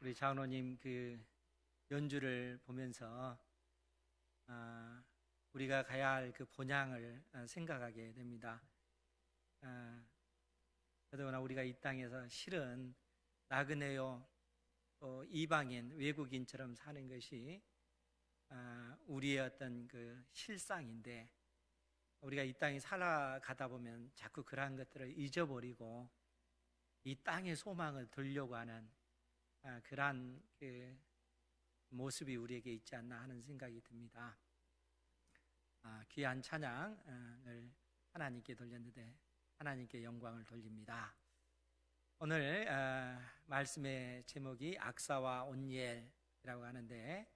우리 장로님 그 연주를 보면서 우리가 가야 할 그 본향을 생각하게 됩니다. 더더구나 우리가 이 땅에서 실은 나그네요 또 이방인 외국인처럼 사는 것이 우리의 어떤 그 실상인데, 우리가 이 땅에 살아가다 보면 자꾸 그러한 것들을 잊어버리고 이 땅의 소망을 들려고 하는 그러한 그 모습이 우리에게 있지 않나 하는 생각이 듭니다. 귀한 찬양을 하나님께 돌렸는데 하나님께 영광을 돌립니다. 오늘 말씀의 제목이 악사와 온니엘이라고 하는데,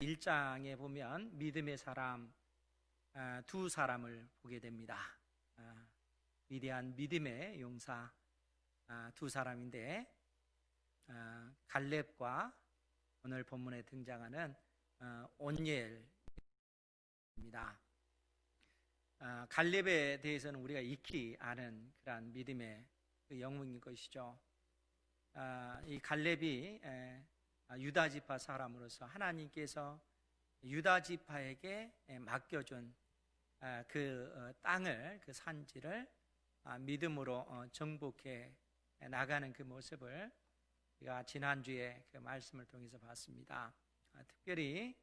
1장에 보면 믿음의 사람 두 사람을 보게 됩니다. 위대한 믿음의 용사 두 사람인데, 갈렙과 오늘 본문에 등장하는 온니엘입니다. 갈렙에 대해서는 우리가 익히 아는 그러한 믿음의 그 영웅인 것이죠. 이 갈렙이 유다 지파 사람으로서 하나님께서 유다 지파에게 맡겨준 그 땅을, 그 산지를 믿음으로 정복해 나가는 그 모습을 우리가 지난주에 그 말씀을 통해서 봤습니다. 특별히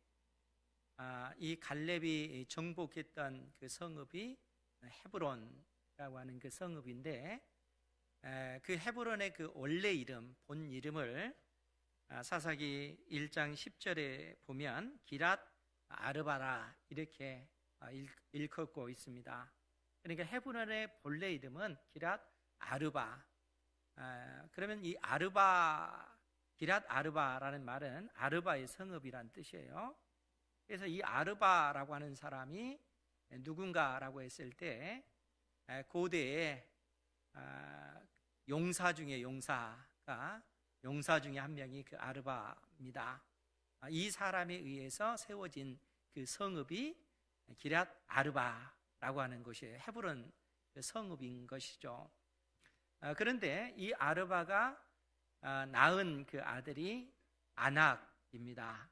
이 갈렙이 정복했던 그 성읍이 헤브론이라고 하는 그 성읍인데, 그 헤브론의 그 원래 이름, 본 이름을 사사기 1장 10절에 보면 기랏 아르바라 이렇게 일컫고 있습니다. 그러니까 헤브론의 본래 이름은 기랏 아르바. 그러면 이 아르바, 기랏 아르바라는 말은 아르바의 성읍이란 뜻이에요. 그래서 이 아르바라고 하는 사람이 누군가라고 했을 때 고대에 용사 중에 용사 중에 한 명이 그 아르바입니다. 이 사람에 의해서 세워진 그 성읍이 기랏 아르바라고 하는 곳이에요. 헤브론 성읍인 것이죠. 그런데 이 아르바가 낳은 그 아들이 아낙입니다.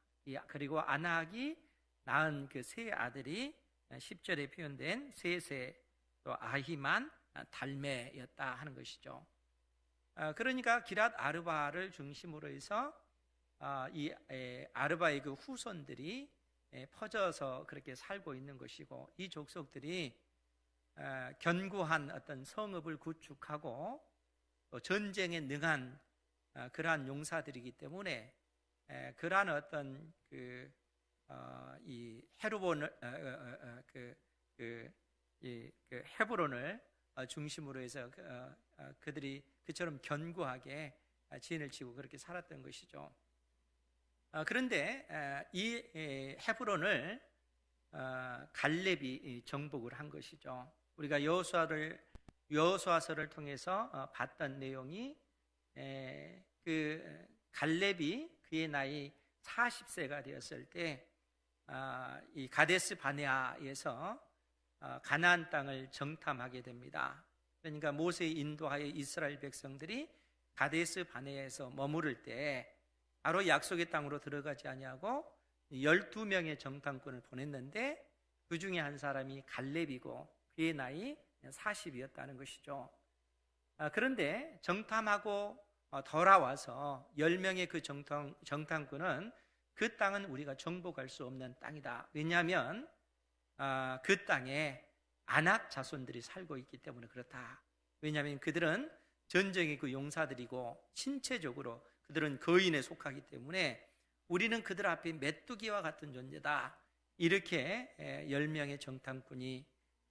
그리고 아낙이 낳은 그 세 아들이 10절에 표현된 세세, 또 아히만, 달메였다 하는 것이죠. 그러니까 기랏 아르바를 중심으로 해서 이 아르바의 그 후손들이 퍼져서 그렇게 살고 있는 것이고, 이 족속들이 견고한 어떤 성읍을 구축하고 또 전쟁에 능한 그러한 용사들이기 때문에 그러한 어떤 이 헤브론을 중심으로 해서 그들이 그처럼 견고하게 진을 치고 그렇게 살았던 것이죠. 그런데 이 헤브론을 갈렙이 정복을 한 것이죠. 우리가 여호수아서를 통해서 봤던 내용이 그 갈렙이 그의 나이 40세가 되었을 때 이 가데스 바네아에서 가나안 땅을 정탐하게 됩니다. 그러니까 모세의 인도하에 이스라엘 백성들이 가데스 바네아에서 머무를 때 바로 약속의 땅으로 들어가지 아니하고 12명의 정탐꾼을 보냈는데, 그 중에 한 사람이 갈렙이고 그의 나이 40이었다는 것이죠. 그런데 정탐하고 돌아와서 10명의 그 정탐꾼은 그 땅은 우리가 정복할 수 없는 땅이다. 왜냐하면 그 땅에 아낙 자손들이 살고 있기 때문에 그렇다. 왜냐하면 그들은 전쟁의 그 용사들이고 신체적으로 그들은 거인에 속하기 때문에 우리는 그들 앞에 메뚜기와 같은 존재다. 이렇게 10명의 정탐꾼이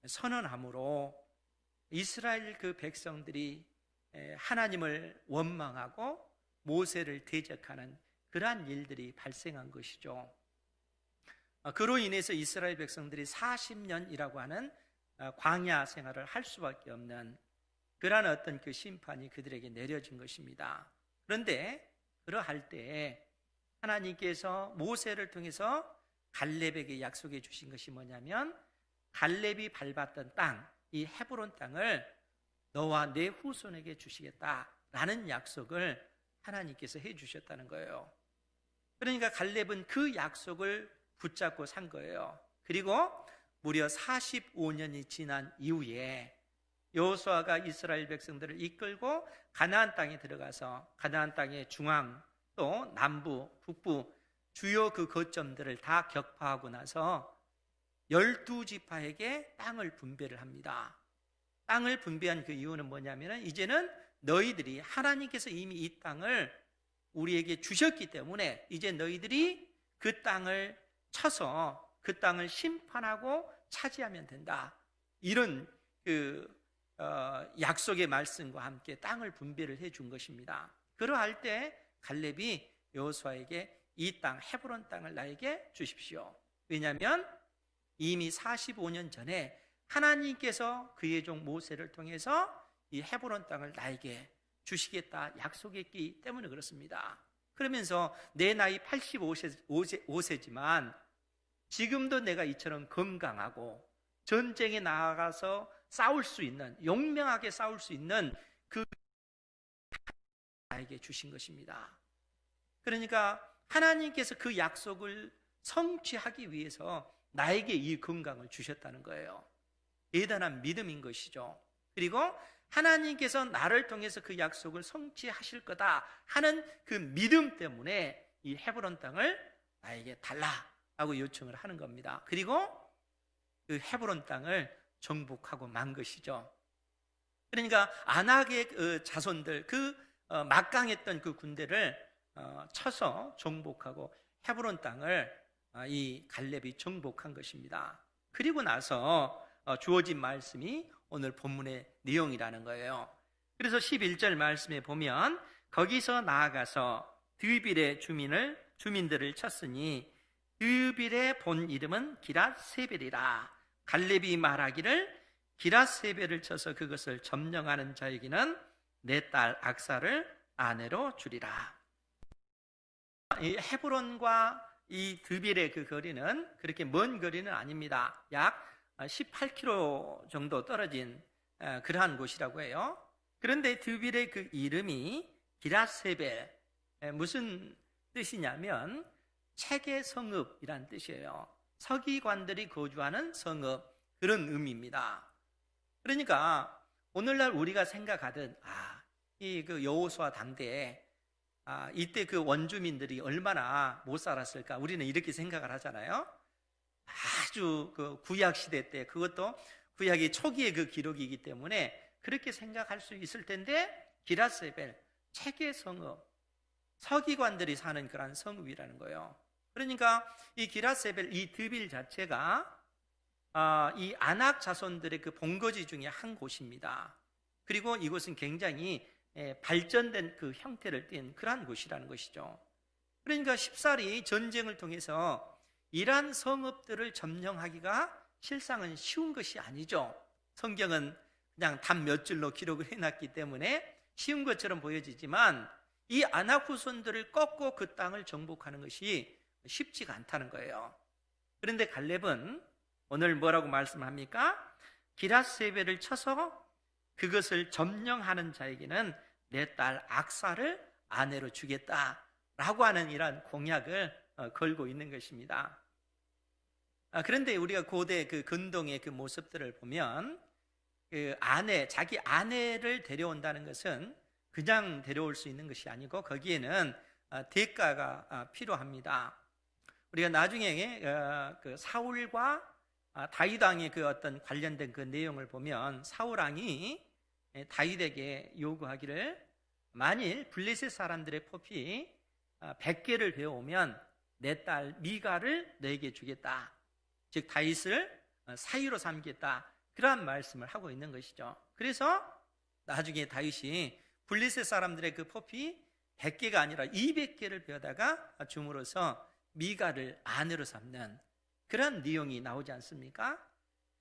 선언함으로 이스라엘 그 백성들이 하나님을 원망하고 모세를 대적하는 그러한 일들이 발생한 것이죠. 그로 인해서 이스라엘 백성들이 40년이라고 하는 광야 생활을 할 수밖에 없는 그러한 어떤 그 심판이 그들에게 내려진 것입니다. 그런데 그러할 때 하나님께서 모세를 통해서 갈렙에게 약속해 주신 것이 뭐냐면, 갈렙이 밟았던 땅, 이 헤브론 땅을 너와 내 후손에게 주시겠다라는 약속을 하나님께서 해주셨다는 거예요. 그러니까 갈렙은 그 약속을 붙잡고 산 거예요. 그리고 무려 45년이 지난 이후에 여호수아가 이스라엘 백성들을 이끌고 가나안 땅에 들어가서 가나안 땅의 중앙 또 남부, 북부 주요 그 거점들을 다 격파하고 나서 12지파에게 땅을 분배를 합니다. 땅을 분배한 그 이유는 뭐냐면 이제는 너희들이 하나님께서 이미 이 땅을 우리에게 주셨기 때문에 이제 너희들이 그 땅을 쳐서 그 땅을 심판하고 차지하면 된다. 이런 약속의 말씀과 함께 땅을 분배를 해준 것입니다. 그러할 때 갈렙이 여호수아에게 이 땅 헤브론 땅을 나에게 주십시오. 왜냐하면 이미 45년 전에 하나님께서 그의 종 모세를 통해서 이 헤브론 땅을 나에게 주시겠다 약속했기 때문에 그렇습니다. 그러면서 내 나이 85세지만 지금도 내가 이처럼 건강하고 전쟁에 나가서 싸울 수 있는, 용맹하게 싸울 수 있는 그 나에게 주신 것입니다. 그러니까 하나님께서 그 약속을 성취하기 위해서 나에게 이 건강을 주셨다는 거예요. 대단한 믿음인 것이죠. 그리고 하나님께서 나를 통해서 그 약속을 성취하실 거다 하는 그 믿음 때문에 이 헤브론 땅을 나에게 달라라고 요청을 하는 겁니다. 그리고 그 헤브론 땅을 정복하고 만 것이죠. 그러니까 아낙의 자손들, 막강했던 그 군대를 쳐서 정복하고 헤브론 땅을 이 갈렙이 정복한 것입니다. 그리고 나서 주어진 말씀이 오늘 본문의 내용이라는 거예요. 그래서 11절 말씀에 보면 거기서 나아가서 드빌의 주민들을 쳤으니 드빌의 본 이름은 기랏세벨이라. 갈렙이 말하기를 기랏세벨을 쳐서 그것을 점령하는 자에게는 내 딸 악사를 아내로 주리라. 이 헤브론과 이 드빌의 그 거리는 그렇게 먼 거리는 아닙니다. 약 18km 정도 떨어진 그러한 곳이라고 해요. 그런데 드빌의 그 이름이 기랏세벨, 무슨 뜻이냐면 책의 성읍이란 뜻이에요. 서기관들이 거주하는 성읍, 그런 의미입니다. 그러니까 오늘날 우리가 생각하듯 이 그 여호수아 당대에 이때 그 원주민들이 얼마나 못 살았을까, 우리는 이렇게 생각을 하잖아요. 아주 그 구약 시대 때, 그것도 구약의 초기의 그 기록이기 때문에 그렇게 생각할 수 있을 텐데, 기랏세벨, 책의 성읍, 서기관들이 사는 그런 성읍이라는 거예요. 그러니까 이 기랏세벨, 이 드빌 자체가 이 아낙 자손들의 그 본거지 중에 한 곳입니다. 그리고 이곳은 굉장히 발전된 그 형태를 띈 그러한 곳이라는 것이죠. 그러니까 쉽사리 전쟁을 통해서 이러한 성읍들을 점령하기가 실상은 쉬운 것이 아니죠. 성경은 그냥 단 몇 줄로 기록을 해놨기 때문에 쉬운 것처럼 보여지지만 이 아낙 후손들을 꺾고 그 땅을 정복하는 것이 쉽지가 않다는 거예요. 그런데 갈렙은 오늘 뭐라고 말씀합니까? 기랏세벨을 쳐서 그것을 점령하는 자에게는 내 딸 악사를 아내로 주겠다라고 하는 이러한 공약을 걸고 있는 것입니다. 그런데 우리가 고대 그 근동의 그 모습들을 보면 자기 아내를 데려온다는 것은 그냥 데려올 수 있는 것이 아니고 거기에는 대가가 필요합니다. 우리가 나중에 그 사울과 다윗 왕의 그 어떤 관련된 그 내용을 보면 사울 왕이 다윗에게 요구하기를 만일 블레셋 사람들의 포피 100개를 배워오면 내 딸 미가를 너에게 주겠다. 즉 다윗을 사위로 삼겠다. 그러한 말씀을 하고 있는 것이죠. 그래서 나중에 다윗이 블레셋 사람들의 그 포피 100개가 아니라 200개를 배우다가 줌으로써 미가를 아내로 삼는 그런 내용이 나오지 않습니까?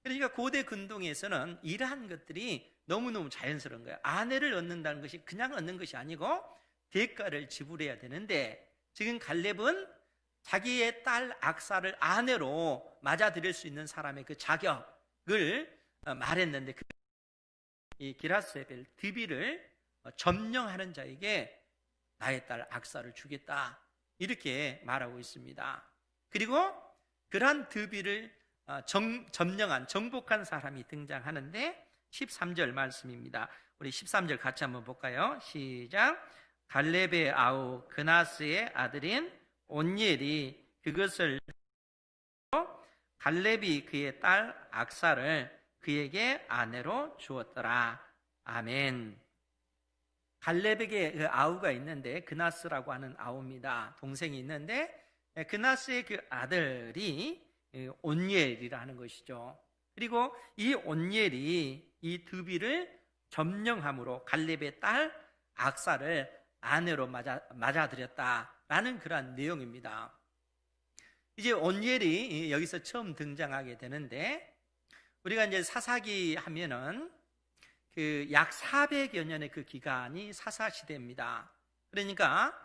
그러니까 고대 근동에서는 이러한 것들이 너무너무 자연스러운 거예요. 아내를 얻는다는 것이 그냥 얻는 것이 아니고 대가를 지불해야 되는데, 지금 갈렙은 자기의 딸 악사를 아내로 맞아들일 수 있는 사람의 그 자격을 말했는데, 이 기랏세벨 드빌을 점령하는 자에게 나의 딸 악사를 주겠다, 이렇게 말하고 있습니다. 그리고 그러한 드비를 점령한, 정복한 사람이 등장하는데 13절 말씀입니다. 우리 13절 같이 한번 볼까요? 시작. 갈렙의 아우 그나스의 아들인 온니엘이 그것을 갈렙이 그의 딸 악사를 그에게 아내로 주었더라. 아멘. 갈렙에게 그 아우가 있는데 그나스라고 하는 아우입니다. 동생이 있는데 그나스의 그 아들이 온니엘이라 하는 것이죠. 그리고 이 온니엘이 이 드비를 점령함으로 갈렙의 딸 악사를 아내로 맞아들였다라는 그러한 내용입니다. 이제 온니엘이 여기서 처음 등장하게 되는데, 우리가 이제 사사기 하면은 그 약 400여 년의 그 기간이 사사 시대입니다. 그러니까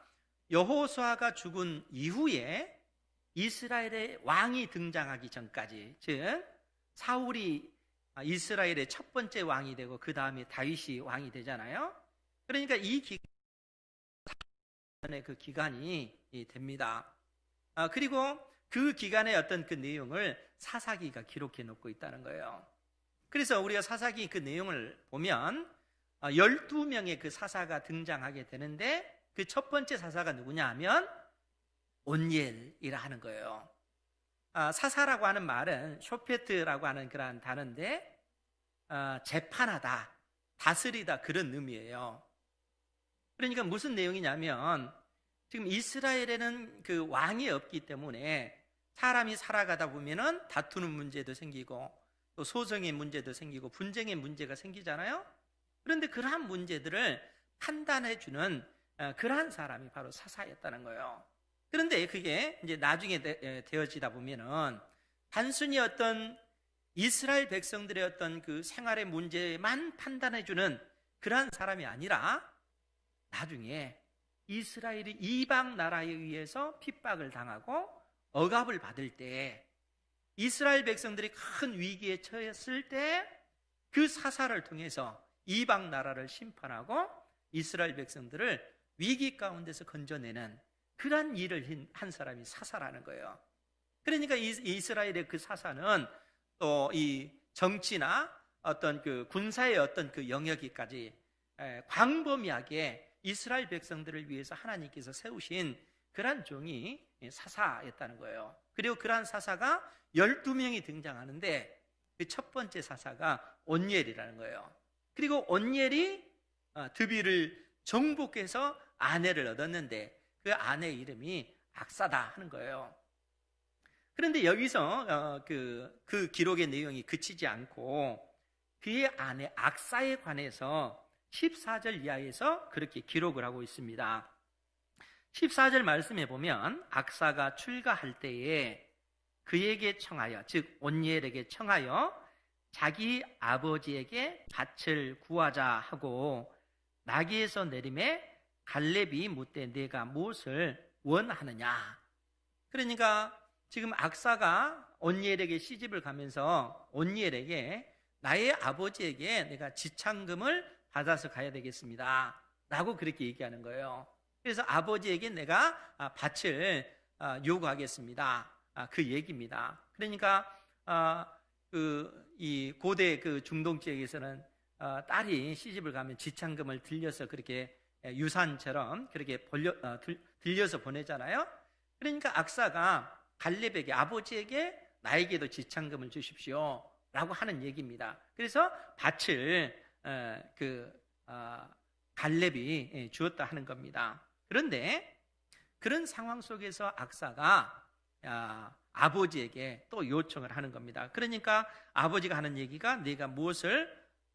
여호수아가 죽은 이후에 이스라엘의 왕이 등장하기 전까지, 즉 사울이 이스라엘의 첫 번째 왕이 되고 그 다음에 다윗이 왕이 되잖아요. 그러니까 이 기간의 그 기간이 됩니다. 그리고 그 기간의 어떤 그 내용을 사사기가 기록해 놓고 있다는 거예요. 그래서 우리가 사사기 그 내용을 보면 12명의 그 사사가 등장하게 되는데, 그 첫 번째 사사가 누구냐 하면 온니엘이라 하는 거예요. 사사라고 하는 말은 쇼페트라고 하는 그러한 단어인데, 재판하다, 다스리다, 그런 의미예요. 그러니까 무슨 내용이냐면, 지금 이스라엘에는 그 왕이 없기 때문에 사람이 살아가다 보면은 다투는 문제도 생기고 또 소송의 문제도 생기고 분쟁의 문제가 생기잖아요. 그런데 그러한 문제들을 판단해주는 그러한 사람이 바로 사사였다는 거예요. 그런데 그게 이제 나중에 되어지다 보면은 단순히 어떤 이스라엘 백성들의 어떤 그 생활의 문제만 판단해주는 그러한 사람이 아니라, 나중에 이스라엘이 이방 나라에 의해서 핍박을 당하고 억압을 받을 때, 이스라엘 백성들이 큰 위기에 처했을 때 그 사사를 통해서 이방 나라를 심판하고 이스라엘 백성들을 위기 가운데서 건져내는 그런 일을 한 사람이 사사라는 거예요. 그러니까 이스라엘의 그 사사는 또 이 정치나 어떤 그 군사의 어떤 그 영역이까지 광범위하게 이스라엘 백성들을 위해서 하나님께서 세우신 그러한 종이 사사였다는 거예요. 그리고 그러한 사사가 12명이 등장하는데 그 첫 번째 사사가 온니엘이라는 거예요. 그리고 온니엘이 드비를 정복해서 아내를 얻었는데 그 아내의 이름이 악사다 하는 거예요. 그런데 여기서 그 기록의 내용이 그치지 않고 그의 아내 악사에 관해서 14절 이하에서 그렇게 기록을 하고 있습니다. 14절 말씀에 보면 악사가 출가할 때에 그에게 청하여, 즉 온니엘에게 청하여 자기 아버지에게 밭을 구하자 하고 나귀에서 내림에 갈렙이 묻되 내가 무엇을 원하느냐. 그러니까 지금 악사가 온니엘에게 시집을 가면서 온니엘에게 나의 아버지에게 내가 지창금을 받아서 가야 되겠습니다 라고 그렇게 얘기하는 거예요. 그래서 아버지에게 내가 밭을 요구하겠습니다, 그 얘기입니다. 그러니까 이 고대 그 중동 지역에서는 딸이 시집을 가면 지창금을 들려서 그렇게 유산처럼 그렇게 들려서 보내잖아요. 그러니까 악사가 갈렙에게, 아버지에게 나에게도 지창금을 주십시오 라고 하는 얘기입니다. 그래서 밭을 갈렙이 주었다 하는 겁니다. 그런데 그런 상황 속에서 악사가 아버지에게 또 요청을 하는 겁니다. 그러니까 아버지가 하는 얘기가 네가 무엇을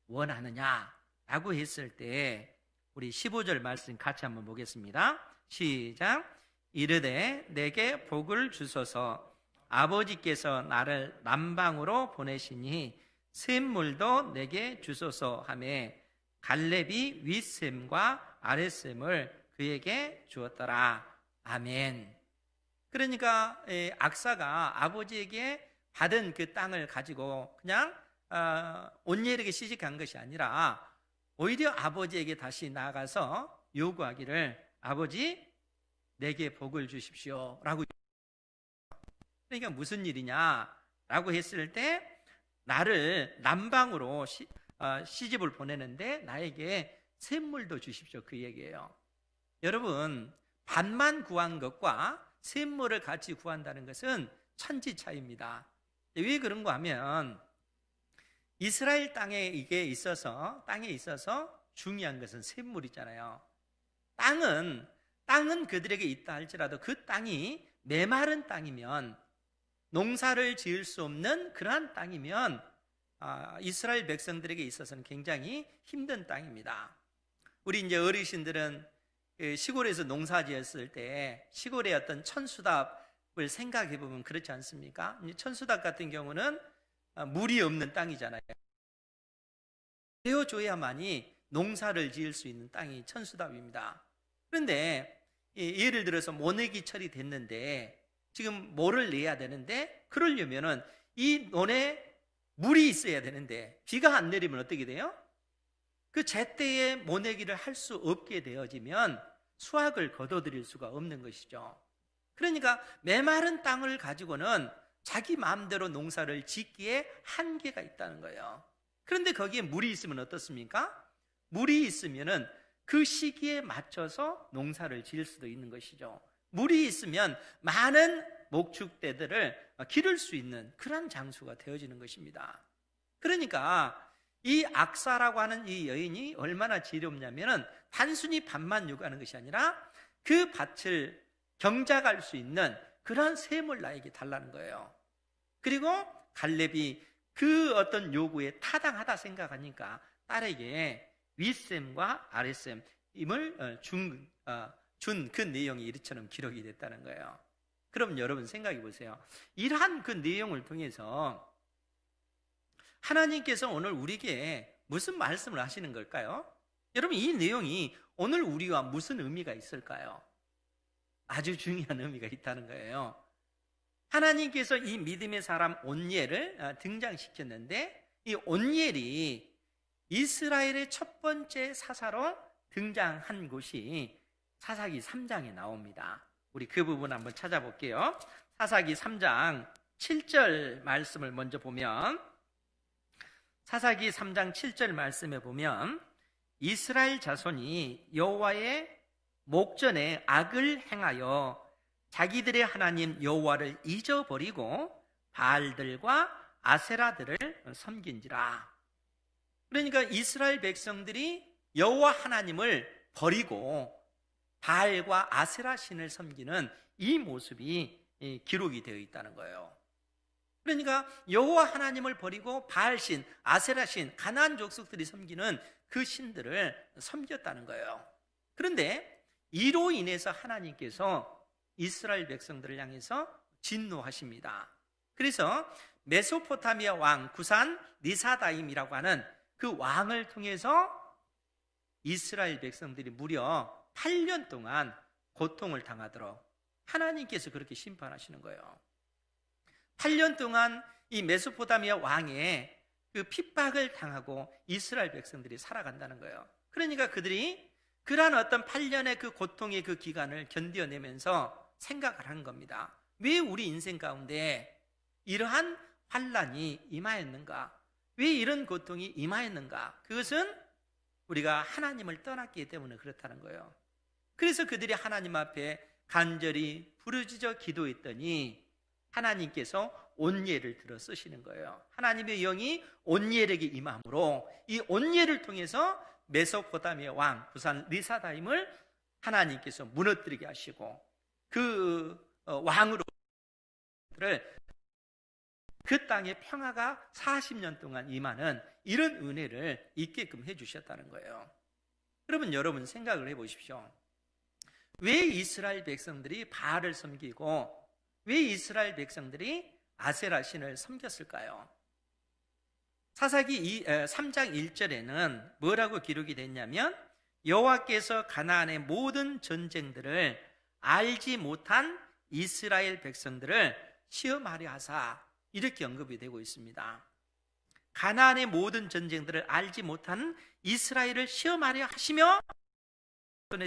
원하느냐라고 했을 때 우리 15절 말씀 같이 한번 보겠습니다. 시작. 이르되 내게 복을 주소서. 아버지께서 나를 남방으로 보내시니 샘물도 내게 주소서 하며 갈렙이 윗샘과 아랫샘을 그에게 주었더라. 아멘. 그러니까 악사가 아버지에게 받은 그 땅을 가지고 그냥 온니엘에게 시집간 것이 아니라 오히려 아버지에게 다시 나아가서 요구하기를 아버지 내게 복을 주십시오 라고. 그러니까 무슨 일이냐라고 했을 때 나를 남방으로 시집을 보내는데 나에게 샘물도 주십시오, 그 얘기예요. 여러분, 밭만 구한 것과 샘물을 같이 구한다는 것은 천지 차이입니다. 왜 그런가 하면 이스라엘 땅에 있어서 중요한 것은 샘물이잖아요. 땅은 그들에게 있다 할지라도 그 땅이 메마른 땅이면, 농사를 지을 수 없는 그러한 땅이면 이스라엘 백성들에게 있어서는 굉장히 힘든 땅입니다. 우리 이제 어르신들은 시골에서 농사 지었을 때 시골의 어떤 천수답을 생각해 보면 그렇지 않습니까? 천수답 같은 경우는 물이 없는 땅이잖아요. 되어줘야만이 농사를 지을 수 있는 땅이 천수답입니다. 그런데 예를 들어서 모내기철이 됐는데 지금 모를 내야 되는데, 그러려면은 이 논에 물이 있어야 되는데 비가 안 내리면 어떻게 돼요? 그 제때에 모내기를 할 수 없게 되어지면 수확을 거둬들일 수가 없는 것이죠. 그러니까 메마른 땅을 가지고는 자기 마음대로 농사를 짓기에 한계가 있다는 거예요. 그런데 거기에 물이 있으면 어떻습니까? 물이 있으면은 그 시기에 맞춰서 농사를 지을 수도 있는 것이죠. 물이 있으면 많은 목축대들을 기를 수 있는 그런 장소가 되어지는 것입니다. 그러니까 이 악사라고 하는 이 여인이 얼마나 지혜롭냐면은 단순히 밭만 요구하는 것이 아니라 그 밭을 경작할 수 있는 그런 샘을 나에게 달라는 거예요. 그리고 갈렙이 그 어떤 요구에 타당하다 생각하니까 딸에게 윗샘과 아랫샘임을 준 그 내용이 이처럼 기록이 됐다는 거예요. 그럼 여러분 생각해 보세요. 이러한 그 내용을 통해서 하나님께서 오늘 우리에게 무슨 말씀을 하시는 걸까요? 여러분, 이 내용이 오늘 우리와 무슨 의미가 있을까요? 아주 중요한 의미가 있다는 거예요. 하나님께서 이 믿음의 사람 온니엘을 등장시켰는데, 이 온니엘이 이스라엘의 첫 번째 사사로 등장한 곳이 사사기 3장에 나옵니다. 우리 그 부분 한번 찾아볼게요. 사사기 3장 7절 말씀을 먼저 보면, 사사기 3장 7절 말씀에 보면 이스라엘 자손이 여호와의 목전에 악을 행하여 자기들의 하나님 여호와를 잊어버리고 바알들과 아세라들을 섬긴지라. 그러니까 이스라엘 백성들이 여호와 하나님을 버리고 바알과 아세라 신을 섬기는 이 모습이 기록이 되어 있다는 거예요. 그러니까 여호와 하나님을 버리고 바알신, 아세라신, 가나안 족속들이 섬기는 그 신들을 섬겼다는 거예요. 그런데 이로 인해서 하나님께서 이스라엘 백성들을 향해서 진노하십니다. 그래서 메소포타미아 왕 구산 리사다임이라고 하는 그 왕을 통해서 이스라엘 백성들이 무려 8년 동안 고통을 당하도록 하나님께서 그렇게 심판하시는 거예요. 8년 동안 이 메소포타미아 왕의 그 핍박을 당하고 이스라엘 백성들이 살아간다는 거예요. 그러니까 그들이 그러한 어떤 8년의 그 고통의 그 기간을 견뎌내면서 생각을 한 겁니다. 왜 우리 인생 가운데 이러한 환난이 임하였는가? 왜 이런 고통이 임하였는가? 그것은 우리가 하나님을 떠났기 때문에 그렇다는 거예요. 그래서 그들이 하나님 앞에 간절히 부르짖어 기도했더니 하나님께서 온니엘을 들어 쓰시는 거예요. 하나님의 영이 온니엘에게 임함으로 이 온니엘을 통해서 메소포타미아 왕 구산 리사다임을 하나님께서 무너뜨리게 하시고 그 왕으로 그 땅에 평화가 40년 동안 임하는 이런 은혜를 있게끔 해주셨다는 거예요. 여러분 생각을 해보십시오. 왜 이스라엘 백성들이 바알을 섬기고 왜 이스라엘 백성들이 아세라 신을 섬겼을까요? 사사기 3장 1절에는 뭐라고 기록이 됐냐면 여호와께서 가나안의 모든 전쟁들을 알지 못한 이스라엘 백성들을 시험하려 하사, 이렇게 언급이 되고 있습니다. 가나안의 모든 전쟁들을 알지 못한 이스라엘을 시험하려 하시며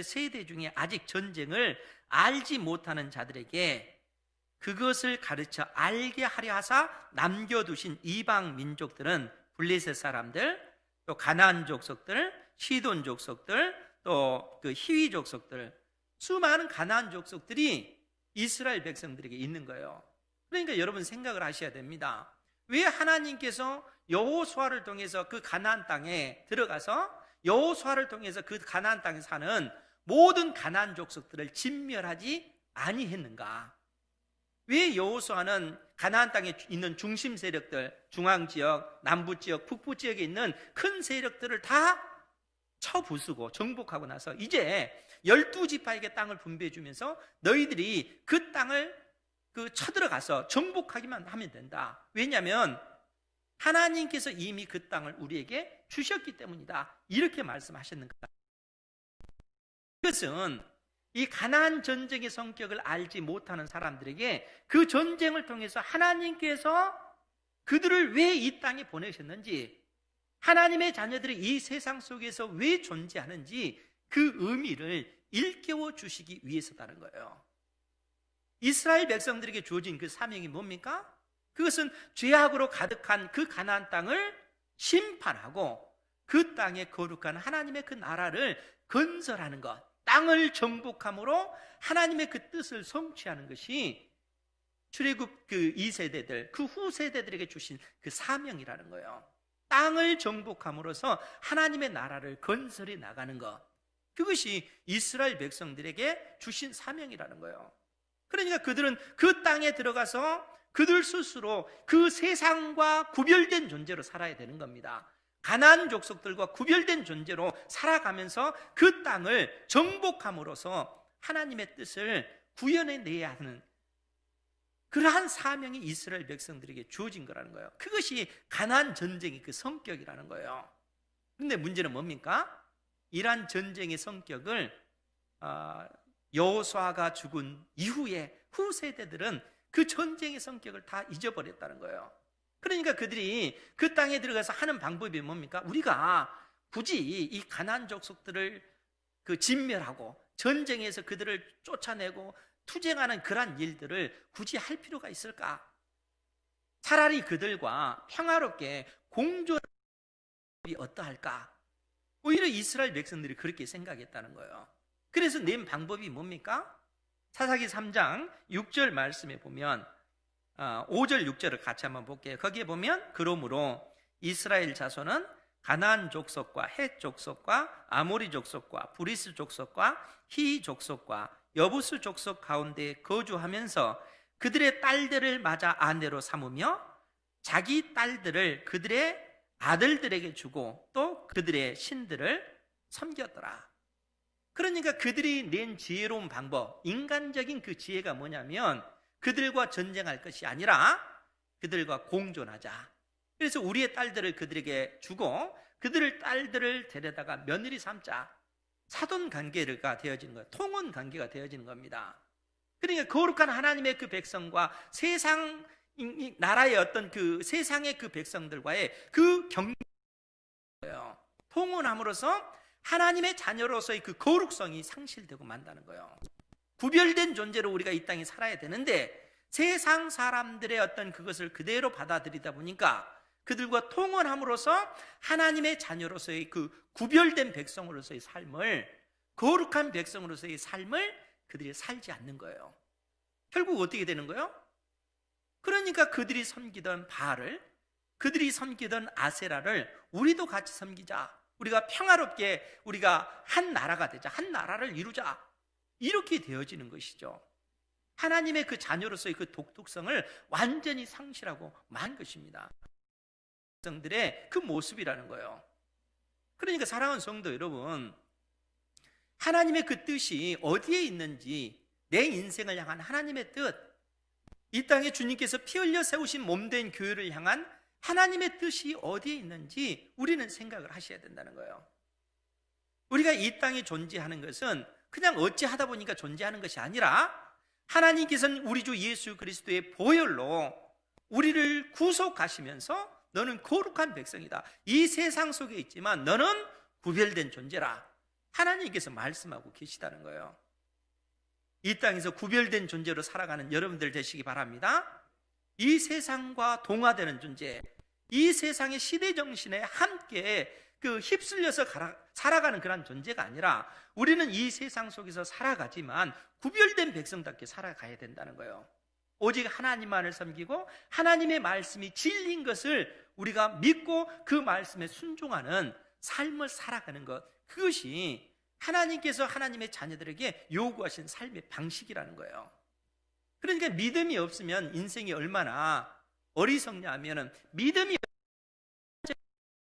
세대 중에 아직 전쟁을 알지 못하는 자들에게 그것을 가르쳐 알게 하려 하사 남겨두신 이방 민족들은 블레셋 사람들, 또 가나안 족속들, 시돈 족속들, 또 그 히위 족속들, 수많은 가나안 족속들이 이스라엘 백성들에게 있는 거예요. 그러니까 여러분 생각을 하셔야 됩니다. 왜 하나님께서 여호수아를 통해서 그 가나안 땅에 들어가서 여호수아를 통해서 그 가나안 땅에 사는 모든 가나안 족속들을 진멸하지 아니했는가? 왜 여호수아는 가나안 땅에 있는 중심 세력들, 중앙 지역, 남부 지역, 북부 지역에 있는 큰 세력들을 다 쳐부수고 정복하고 나서 이제 12지파에게 땅을 분배해 주면서 너희들이 그 땅을 쳐들어가서 정복하기만 하면 된다. 왜냐하면 하나님께서 이미 그 땅을 우리에게 주셨기 때문이다. 이렇게 말씀하셨는가? 이것은 이 가나안 전쟁의 성격을 알지 못하는 사람들에게 그 전쟁을 통해서 하나님께서 그들을 왜 이 땅에 보내셨는지, 하나님의 자녀들이 이 세상 속에서 왜 존재하는지 그 의미를 일깨워 주시기 위해서다는 거예요. 이스라엘 백성들에게 주어진 그 사명이 뭡니까? 그것은 죄악으로 가득한 그 가나안 땅을 심판하고 그 땅에 거룩한 하나님의 그 나라를 건설하는 것, 땅을 정복함으로 하나님의 그 뜻을 성취하는 것이 출애굽 그 2세대들, 그 후세대들에게 주신 그 사명이라는 거예요. 땅을 정복함으로써 하나님의 나라를 건설해 나가는 것, 그것이 이스라엘 백성들에게 주신 사명이라는 거예요. 그러니까 그들은 그 땅에 들어가서 그들 스스로 그 세상과 구별된 존재로 살아야 되는 겁니다. 가나안 족속들과 구별된 존재로 살아가면서 그 땅을 정복함으로써 하나님의 뜻을 구현해내야 하는 그러한 사명이 이스라엘 백성들에게 주어진 거라는 거예요. 그것이 가나안 전쟁의 그 성격이라는 거예요. 그런데 문제는 뭡니까? 이러한 전쟁의 성격을 여호수아가 죽은 이후에 후세대들은 그 전쟁의 성격을 다 잊어버렸다는 거예요. 그러니까 그들이 그 땅에 들어가서 하는 방법이 뭡니까? 우리가 굳이 이 가나안 족속들을 진멸하고 전쟁에서 그들을 쫓아내고 투쟁하는 그런 일들을 굳이 할 필요가 있을까? 차라리 그들과 평화롭게 공존하는 게 어떠할까? 오히려 이스라엘 백성들이 그렇게 생각했다는 거예요. 그래서 낸 방법이 뭡니까? 사사기 3장 6절 말씀에 보면 5절 6절을 같이 한번 볼게요. 거기에 보면 그러므로 이스라엘 자손은 가나안 족속과 헷 족속과 아모리 족속과 브리스 족속과 히 족속과 여부스 족속 가운데 거주하면서 그들의 딸들을 맞아 아내로 삼으며 자기 딸들을 그들의 아들들에게 주고 또 그들의 신들을 섬겼더라. 그러니까 그들이 낸 지혜로운 방법, 인간적인 그 지혜가 뭐냐면 그들과 전쟁할 것이 아니라 그들과 공존하자. 그래서 우리의 딸들을 그들에게 주고 그들의 딸들을 데려다가 며느리 삼자. 사돈 관계가 되어지는 거예요. 통혼 관계가 되어지는 겁니다. 그러니까 거룩한 하나님의 그 백성과 세상 나라의 어떤 그 세상의 그 백성들과의 그 경계예요. 통혼함으로써 하나님의 자녀로서의 그 거룩성이 상실되고 만다는 거예요. 구별된 존재로 우리가 이 땅에 살아야 되는데 세상 사람들의 어떤 그것을 그대로 받아들이다 보니까 그들과 통혼함으로써 하나님의 자녀로서의 그 구별된 백성으로서의 삶을, 거룩한 백성으로서의 삶을 그들이 살지 않는 거예요. 결국 어떻게 되는 거예요? 그러니까 그들이 섬기던 바알을, 그들이 섬기던 아세라를 우리도 같이 섬기자. 우리가 평화롭게 우리가 한 나라가 되자. 한 나라를 이루자. 이렇게 되어지는 것이죠. 하나님의 그 자녀로서의 그 독특성을 완전히 상실하고 만 것입니다. 백성들의 그 모습이라는 거예요. 그러니까 사랑하는 성도 여러분, 하나님의 그 뜻이 어디에 있는지, 내 인생을 향한 하나님의 뜻, 이 땅에 주님께서 피 흘려 세우신 몸된 교회를 향한 하나님의 뜻이 어디에 있는지 우리는 생각을 하셔야 된다는 거예요. 우리가 이 땅에 존재하는 것은 그냥 어찌하다 보니까 존재하는 것이 아니라 하나님께서는 우리 주 예수 그리스도의 보혈로 우리를 구속하시면서 너는 거룩한 백성이다. 이 세상 속에 있지만 너는 구별된 존재라. 하나님께서 말씀하고 계시다는 거예요. 이 땅에서 구별된 존재로 살아가는 여러분들 되시기 바랍니다. 이 세상과 동화되는 존재, 이 세상의 시대 정신에 함께 휩쓸려서 살아가는 그런 존재가 아니라 우리는 이 세상 속에서 살아가지만 구별된 백성답게 살아가야 된다는 거예요. 오직 하나님만을 섬기고 하나님의 말씀이 진리인 것을 우리가 믿고 그 말씀에 순종하는 삶을 살아가는 것, 그것이 하나님께서 하나님의 자녀들에게 요구하신 삶의 방식이라는 거예요. 그러니까 믿음이 없으면 인생이 얼마나 어리석냐 하면은 믿음이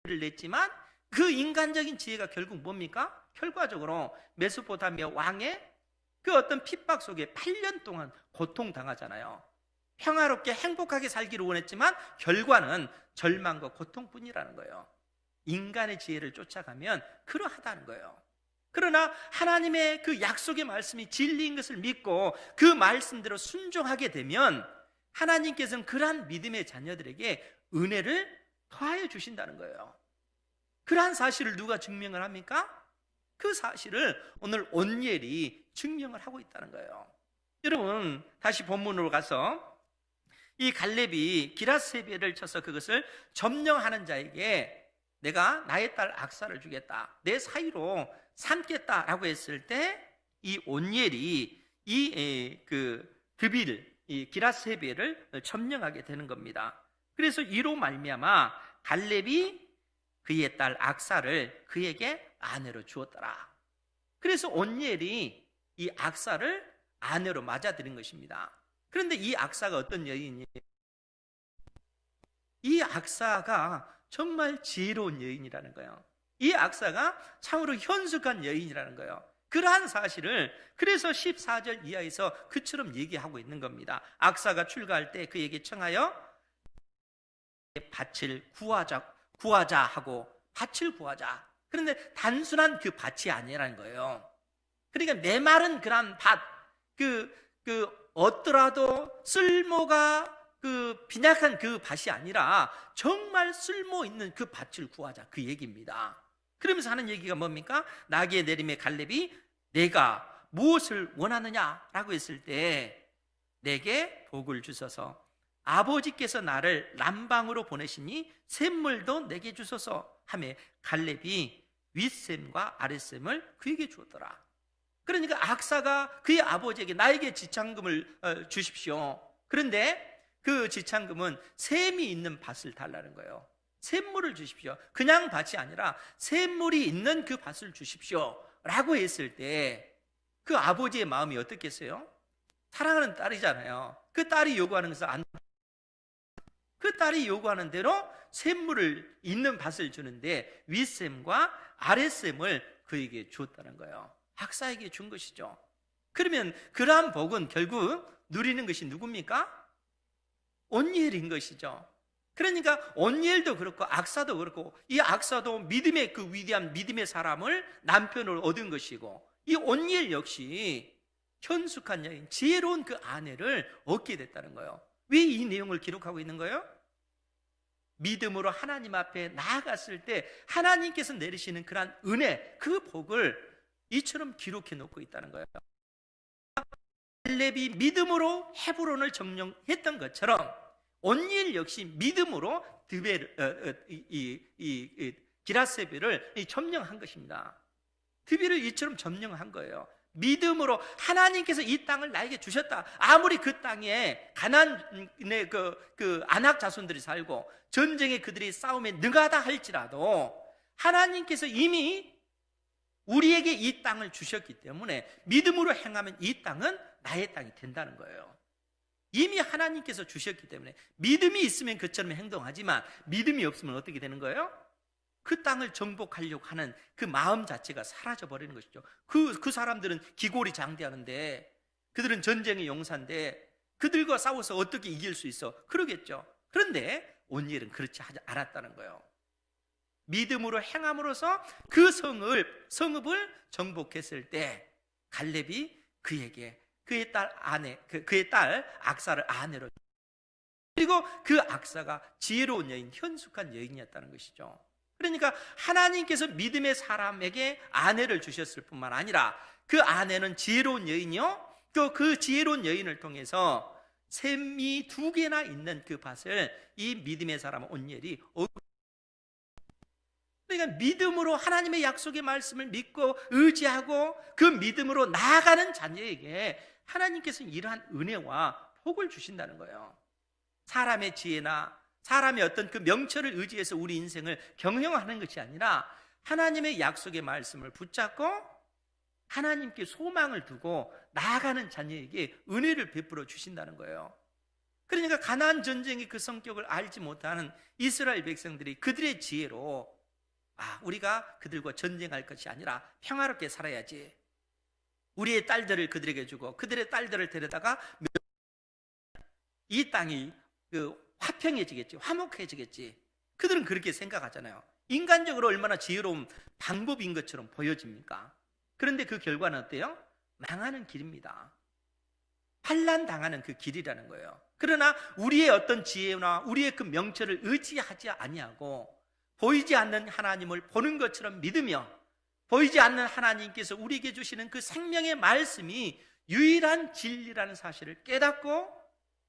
를 냈지만 그 인간적인 지혜가 결국 뭡니까? 결과적으로 메소포타미아 왕의 그 어떤 핍박 속에 8년 동안 고통당하잖아요. 평화롭게 행복하게 살기를 원했지만 결과는 절망과 고통뿐이라는 거예요. 인간의 지혜를 쫓아가면 그러하다는 거예요. 그러나 하나님의 그 약속의 말씀이 진리인 것을 믿고 그 말씀대로 순종하게 되면 하나님께서는 그러한 믿음의 자녀들에게 은혜를 더하여 주신다는 거예요. 그러한 사실을 누가 증명을 합니까? 그 사실을 오늘 온니엘이 증명을 하고 있다는 거예요. 여러분, 다시 본문으로 가서 이 갈렙이 기라세벨을 쳐서 그것을 점령하는 자에게 내가 나의 딸 악사를 주겠다, 내 사위로 삼겠다라고 했을 때 이 온니엘이 이 드빌, 이 기라세벨을 점령하게 되는 겁니다. 그래서 이로 말미암아 갈렙이 그의 딸 악사를 그에게 아내로 주었더라. 그래서 온니엘이 이 악사를 아내로 맞아들인 것입니다. 그런데 이 악사가 어떤 여인이에요? 이 악사가 정말 지혜로운 여인이라는 거예요. 이 악사가 참으로 현숙한 여인이라는 거예요. 그러한 사실을 그래서 14절 이하에서 그처럼 얘기하고 있는 겁니다. 악사가 출가할 때 그에게 청하여 밭을 구하자 하고, 밭을 구하자. 그런데 단순한 그 밭이 아니라는 거예요. 그러니까 메마른 그런 밭, 얻더라도 쓸모가 빈약한 그 밭이 아니라 정말 쓸모 있는 그 밭을 구하자, 그 얘기입니다. 그러면서 하는 얘기가 뭡니까? 나귀의 내림의 갈렙이 내가 무엇을 원하느냐라고 했을 때 내게 복을 주소서, 아버지께서 나를 남방으로 보내시니 샘물도 내게 주소서 하며 갈렙이 윗샘과 아랫샘을 그에게 주었더라. 그러니까 악사가 그의 아버지에게 나에게 지창금을 주십시오. 그런데 그 지창금은 샘이 있는 밭을 달라는 거예요. 샘물을 주십시오. 그냥 밭이 아니라 샘물이 있는 그 밭을 주십시오 라고 했을 때 그 아버지의 마음이 어떻겠어요? 사랑하는 딸이잖아요. 그 딸이 요구하는 것을 그 딸이 요구하는 대로 샘물을 있는 밭을 주는데 윗샘과 아랫샘을 그에게 주었다는 거예요. 악사에게 준 것이죠. 그러면 그러한 복은 결국 누리는 것이 누굽니까? 온니엘인 것이죠. 그러니까 온니엘도 그렇고 악사도 그렇고, 이 악사도 믿음의 그 위대한 믿음의 사람을 남편으로 얻은 것이고, 이 온니엘 역시 현숙한 여인, 지혜로운 그 아내를 얻게 됐다는 거예요. 왜 이 내용을 기록하고 있는 거예요? 믿음으로 하나님 앞에 나아갔을 때 하나님께서 내리시는 그러한 은혜, 그 복을 이처럼 기록해 놓고 있다는 거예요. 갈렙이 믿음으로 헤브론을 점령했던 것처럼 온니엘 역시 믿음으로 기라세벨을 점령한 것입니다. 드빌을 이처럼 점령한 거예요. 믿음으로 하나님께서 이 땅을 나에게 주셨다. 아무리 그 땅에 가나안의 아낙 자손들이 살고 전쟁에 그들이 싸움에 능하다 할지라도 하나님께서 이미 우리에게 이 땅을 주셨기 때문에 믿음으로 행하면 이 땅은 나의 땅이 된다는 거예요. 이미 하나님께서 주셨기 때문에 믿음이 있으면 그처럼 행동하지만 믿음이 없으면 어떻게 되는 거예요? 그 땅을 정복하려고 하는 그 마음 자체가 사라져 버리는 것이죠. 그 사람들은 기골이 장대하는데, 그들은 전쟁의 용사인데 그들과 싸워서 어떻게 이길 수 있어? 그러겠죠. 그런데 온니엘은 그렇지 않았다는 거예요. 믿음으로 행함으로써 그 성읍을 정복했을 때 갈렙이 그에게 그의 딸 악사를 아내로, 그리고 그 악사가 지혜로운 여인, 현숙한 여인이었다는 것이죠. 그러니까 하나님께서 믿음의 사람에게 아내를 주셨을 뿐만 아니라 그 아내는 지혜로운 여인이요, 또 그 지혜로운 여인을 통해서 샘이 2개나 있는 그 밭을 이 믿음의 사람 온니엘이, 그러니까 믿음으로 하나님의 약속의 말씀을 믿고 의지하고 그 믿음으로 나아가는 자녀에게 하나님께서 이러한 은혜와 복을 주신다는 거예요. 사람의 지혜나 사람의 어떤 그 명철을 의지해서 우리 인생을 경영하는 것이 아니라 하나님의 약속의 말씀을 붙잡고 하나님께 소망을 두고 나아가는 자녀에게 은혜를 베풀어 주신다는 거예요. 그러니까 가나안 전쟁의 그 성격을 알지 못하는 이스라엘 백성들이 그들의 지혜로 우리가 그들과 전쟁할 것이 아니라 평화롭게 살아야지, 우리의 딸들을 그들에게 주고 그들의 딸들을 데려다가 이 땅이 화평해지겠지, 화목해지겠지, 그들은 그렇게 생각하잖아요. 인간적으로 얼마나 지혜로운 방법인 것처럼 보여집니까? 그런데 그 결과는 어때요? 망하는 길입니다. 환난당하는 그 길이라는 거예요. 그러나 우리의 어떤 지혜나 우리의 그 명철을 의지하지 아니하고 보이지 않는 하나님을 보는 것처럼 믿으며 보이지 않는 하나님께서 우리에게 주시는 그 생명의 말씀이 유일한 진리라는 사실을 깨닫고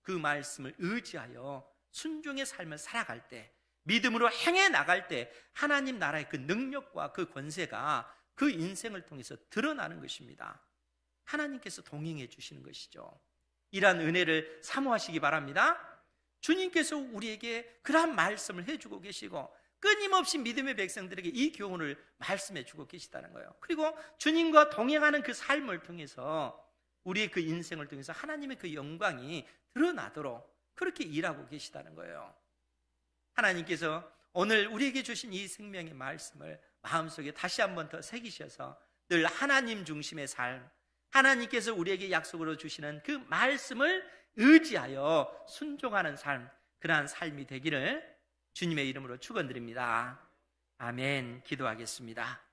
그 말씀을 의지하여 순종의 삶을 살아갈 때, 믿음으로 행해 나갈 때 하나님 나라의 그 능력과 그 권세가 그 인생을 통해서 드러나는 것입니다. 하나님께서 동행해 주시는 것이죠. 이러한 은혜를 사모하시기 바랍니다. 주님께서 우리에게 그러한 말씀을 해주고 계시고 끊임없이 믿음의 백성들에게 이 교훈을 말씀해 주고 계시다는 거예요. 그리고 주님과 동행하는 그 삶을 통해서 우리의 그 인생을 통해서 하나님의 그 영광이 드러나도록 그렇게 일하고 계시다는 거예요. 하나님께서 오늘 우리에게 주신 이 생명의 말씀을 마음속에 다시 한번 더 새기셔서 늘 하나님 중심의 삶, 하나님께서 우리에게 약속으로 주시는 그 말씀을 의지하여 순종하는 삶, 그러한 삶이 되기를 주님의 이름으로 축원드립니다. 아멘. 기도하겠습니다.